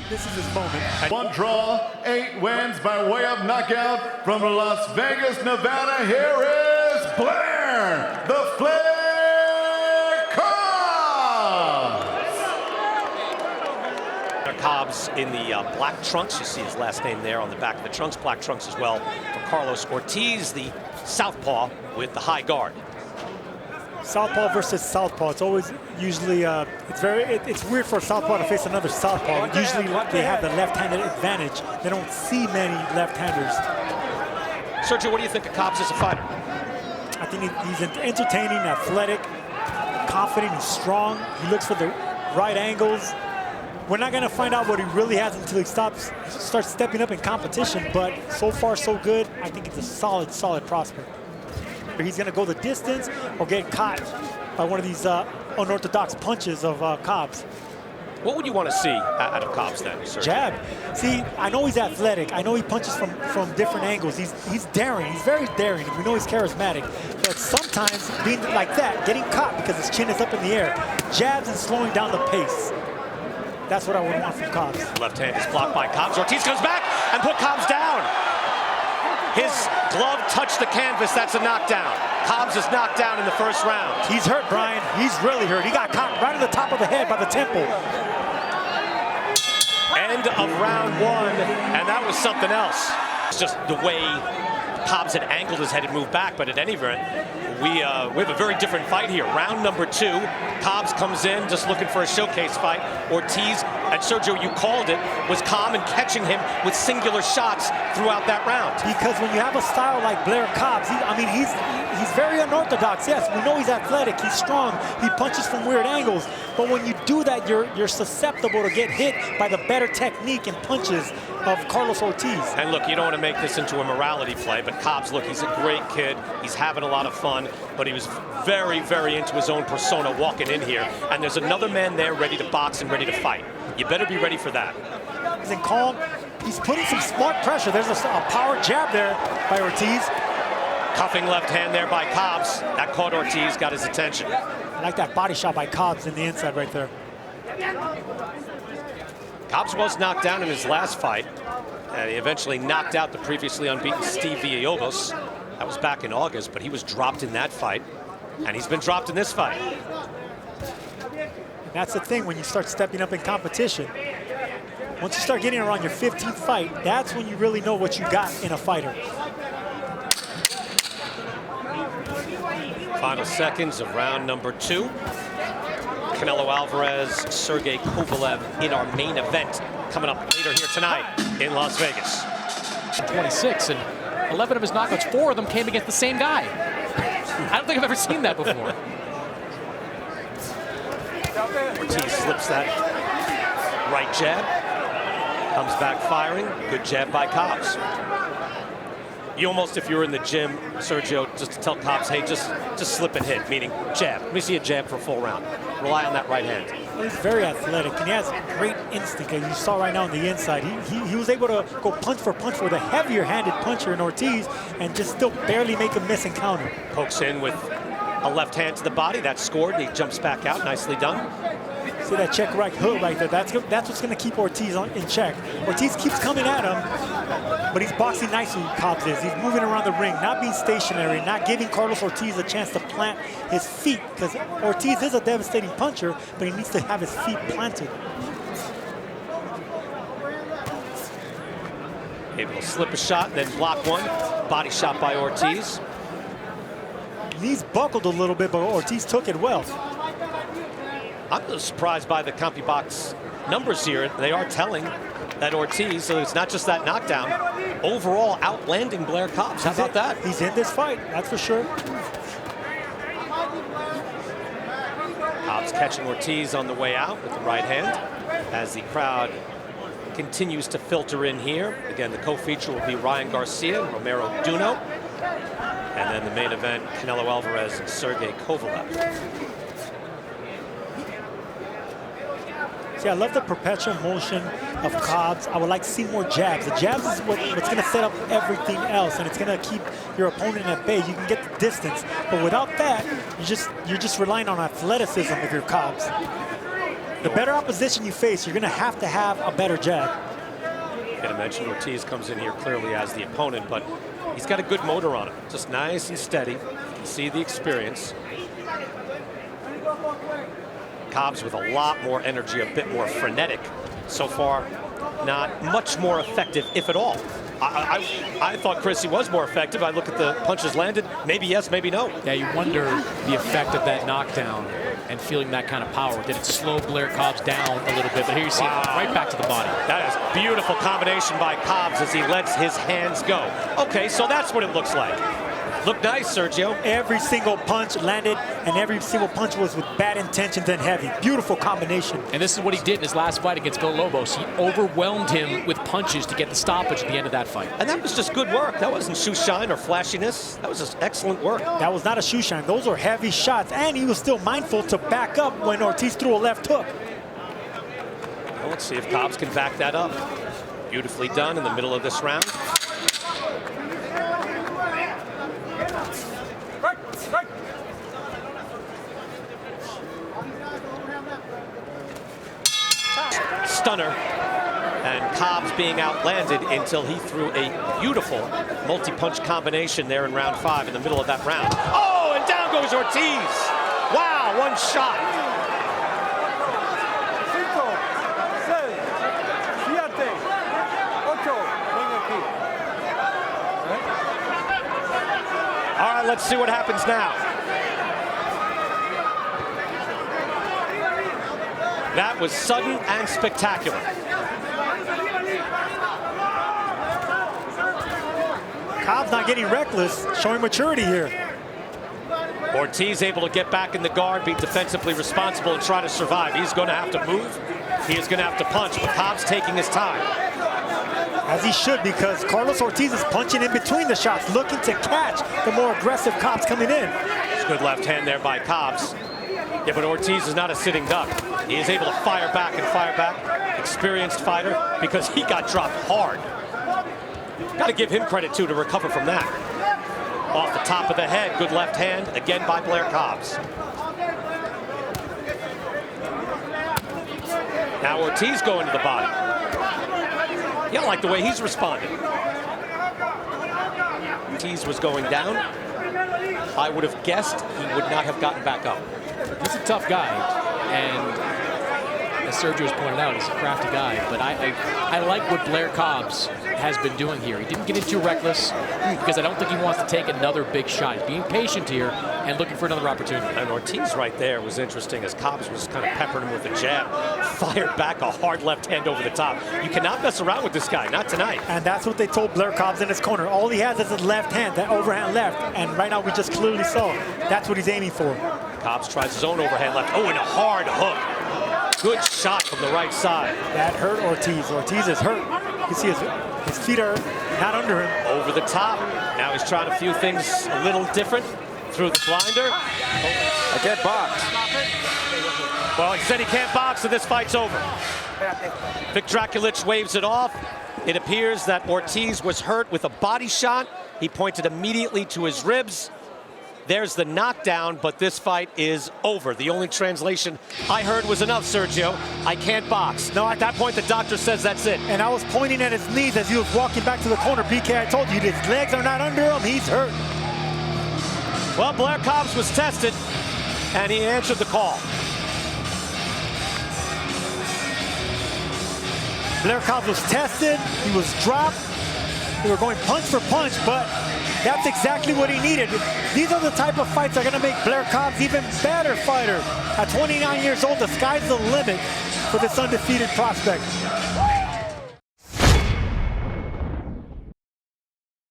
This is his moment. One draw, 8 wins by way of knockout from Las Vegas, Nevada. Here is Blair, the Flair Cobbs. Cobbs in the black trunks. You see his last name there on the back of the trunks. Black trunks as well for Carlos Ortiz, the southpaw with the high guard. Southpaw versus southpaw. It's always usually it's weird for a southpaw to face another southpaw. Usually they have the left-handed advantage. They don't see many left-handers. Sergio, what do you think of Cobbs as a fighter? I think he's entertaining, athletic, confident, and strong. He looks for the right angles. We're not going to find out what he really has until he starts stepping up in competition, but so far so good. I think it's a solid prospect. He's going to go the distance or get caught by one of these unorthodox punches of Cobbs. What would you want to see out of Cobbs then, Sergio? Jab. See, I know he's athletic. I know he punches from different angles. He's daring. He's very daring. We know he's charismatic. But sometimes being like that, getting caught because his chin is up in the air, jabs and slowing down the pace. That's what I would want from Cobbs. Left hand is blocked by Cobbs. Ortiz comes back and put Cobbs down. His glove touched the canvas. That's a knockdown. Cobbs is knocked down in the first round. He's hurt, Brian. He's really hurt. He got caught right at the top of the head by the temple. End of round 1, and that was something else. It's just the way Cobbs had angled his head and moved back, but at any rate, we have a very different fight here. Round number 2, Cobbs comes in just looking for a showcase fight. Ortiz, and Sergio, you called it, was calm and catching him with singular shots throughout that round. Because when you have a style like Blair Cobbs, he's very unorthodox. Yes, we know he's athletic, he's strong, he punches from weird angles. But when you do that, you're susceptible to get hit by the better technique and punches of Carlos Ortiz. And look, you don't want to make this into a morality play, but Cobbs, look, he's a great kid. He's having a lot of fun, but he was very, very into his own persona walking in here. And there's another man there ready to box and ready to fight. You better be ready for that. He's in calm. He's putting some smart pressure. There's a power jab there by Ortiz. Cuffing left hand there by Cobbs. That caught Ortiz, got his attention. I like that body shot by Cobbs in the inside right there. Cobbs was knocked down in his last fight, and he eventually knocked out the previously unbeaten Steve Villalobos. That was back in August, but he was dropped in that fight, and he's been dropped in this fight. That's the thing when you start stepping up in competition. Once you start getting around your 15th fight, that's when you really know what you got in a fighter. Final seconds of round number 2. Canelo Alvarez, Sergey Kovalev in our main event coming up later here tonight in Las Vegas. 26, and 11 of his knockouts, 4 of them came against the same guy. I don't think I've ever seen that before. Ortiz slips that right jab, comes back firing. Good jab by Cobbs. You almost, if you're in the gym, Sergio, just to tell Cobbs, hey, just slip and hit, meaning jab. Let me see a jab for a full round. Rely on that right hand. He's very athletic, and he has great instinct. And you saw right now on the inside, he was able to go punch for punch with a heavier-handed puncher in Ortiz and just still barely make a miss and counter. Pokes in with a left hand to the body. That's scored. He jumps back out. Nicely done. See that check right hook right there? That's what's going to keep Ortiz in check. Ortiz keeps coming at him, but he's boxing nicely, Cobbs is. He's moving around the ring, not being stationary, not giving Carlos Ortiz a chance to plant his feet, because Ortiz is a devastating puncher, but he needs to have his feet planted. Able to slip a shot, then block one. Body shot by Ortiz. Knees buckled a little bit, but Ortiz took it well. I'm a little surprised by the CompuBox numbers here. They are telling that Ortiz, so it's not just that knockdown, overall outlanding Blair Cobbs. How about that? He's in this fight, that's for sure. Cobbs catching Ortiz on the way out with the right hand as the crowd continues to filter in here. Again, the co-feature will be Ryan Garcia and Romero Duno. And then the main event, Canelo Alvarez and Sergey Kovalev. See, I love the perpetual motion of Cobbs. I would like to see more jabs. The jabs is what's going to set up everything else, and it's going to keep your opponent at bay. You can get the distance, but without that, you're just relying on athleticism with your Cobbs. The better opposition you face, you're going to have a better jab. I mentioned Ortiz comes in here clearly as the opponent, but he's got a good motor on him. Just nice and steady. You see the experience. Cobbs with a lot more energy, a bit more frenetic. So far, not much more effective, if at all. I thought Chrissy was more effective. I look at the punches landed. Maybe yes, maybe no. Yeah, you wonder the effect of that knockdown and feeling that kind of power. Did it slow Blair Cobbs down a little bit? But here you see it right back to the body. That is beautiful combination by Cobbs as he lets his hands go. Okay, so that's what it looks like. Looked nice, Sergio. Every single punch landed, and every single punch was with bad intentions and heavy. Beautiful combination. And this is what he did in his last fight against Villalobos. He overwhelmed him with punches to get the stoppage at the end of that fight. And that was just good work. That wasn't shoe shine or flashiness. That was just excellent work. That was not a shoe shine. Those were heavy shots, and he was still mindful to back up when Ortiz threw a left hook. Well, let's see if Cobbs can back that up. Beautifully done in the middle of this round. Stunner, and Cobbs being outlanded until he threw a beautiful multi-punch combination there in round 5 in the middle of that round. Oh, and down goes Ortiz. Wow, one shot. All right, let's see what happens now. That was sudden and spectacular. Cobbs not getting reckless, showing maturity here. Ortiz able to get back in the guard, be defensively responsible, and try to survive. He's going to have to move. He is going to have to punch, but Cobbs taking his time. As he should, because Carlos Ortiz is punching in between the shots, looking to catch the more aggressive Cobbs coming in. It's good left hand there by Cobbs. Yeah, but Ortiz is not a sitting duck. He is able to fire back and fire back. Experienced fighter, because he got dropped hard. Got to give him credit, too, to recover from that. Off the top of the head, good left hand, again by Blair Cobbs. Now Ortiz going to the body. Yeah, I like the way he's responded. Ortiz was going down. I would have guessed he would not have gotten back up. He's a tough guy, and as Sergio's pointed out, he's a crafty guy, but I like what Blair Cobbs has been doing here. He didn't get in too reckless because I don't think he wants to take another big shot. He's being patient here and looking for another opportunity. And Ortiz right there was interesting as Cobbs was kind of peppering him with a jab, fired back a hard left hand over the top. You cannot mess around with this guy, not tonight. And that's what they told Blair Cobbs in his corner. All he has is his left hand, that overhand left, and right now we just clearly saw that's what he's aiming for. Cobbs tries his own overhand left. Oh, and a hard hook. Good shot from the right side. That hurt Ortiz. Ortiz is hurt. You see his feet are not under him. Over the top. Now he's trying a few things a little different. Through the blinder. I can't box. Well, he said he can't box, and this fight's over. Vic Draculich waves it off. It appears that Ortiz was hurt with a body shot. He pointed immediately to his ribs. There's the knockdown, but this fight is over. The only translation I heard was enough, Sergio. I can't box. No, at that point, the doctor says that's it. And I was pointing at his knees as he was walking back to the corner. BK, I told you, his legs are not under him. He's hurt. Well, Blair Cobbs was tested, and he answered the call. Blair Cobbs was tested. He was dropped. They were going punch for punch, but that's exactly what he needed. These are the type of fights that are going to make Blair Cobbs even better fighter. At 29 years old, the sky's the limit for this undefeated prospect.